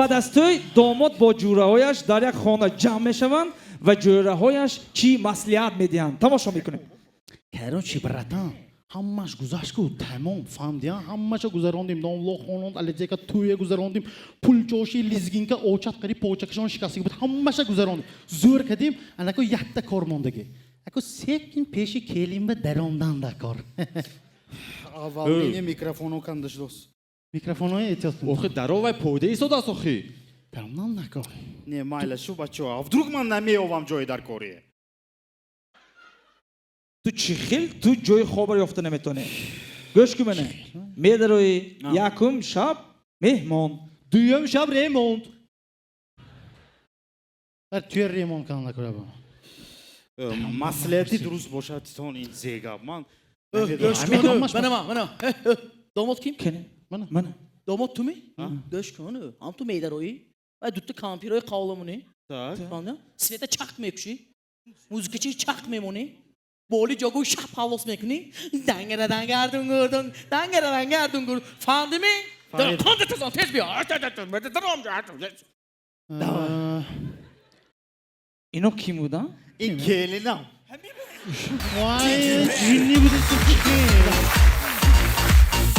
بعد از توی داماد با جوره‌هایش در یک خانه جمع میشوند و جوره‌هایش چی مصلحت میدهند. تماشا میکنیم. Короче, братан, همش گذشت کو تمام فهمیدی همش گذراندیم ناملو خونند الجیکا توی گذراندیم پول جوشی لیزگینکا اوچات قری پوچکشون شکستی بود همش گذراندیم زور کردیم انا کو یحت کار موندگی اكو سکین پیشی کلیم به درامدان دا کار اول میکروفونو کندش دوست میکروفونو احتیاط کن آخه درو پوده ایستاد است آخه درامدان دا کار не майла шу бачо вдруг ман намеовам ҷои дар коре تو چی خیل تو جای خواب یافته نمیتونی. گوش کن منه. میدروی یکم شب مهمان. دویم شب ریموند در توی ریمون کن نکره با маслиҳати дуруст бошад тон ин зега ман Mana. Damat kim? کنه. من من. Damat tu mi? Göş konu. Am tu meydaroyi. Ay duttu kampiroy qavlamuni. так Fanda. Sveta çakmekşi. Muzikaçı çakmemuni. Boli jogu şap havlos mekni. Dangara dungur. Fandi mi? Fandi tezon tez bir. اینو کی بودن؟ ин келинам vay cinni bir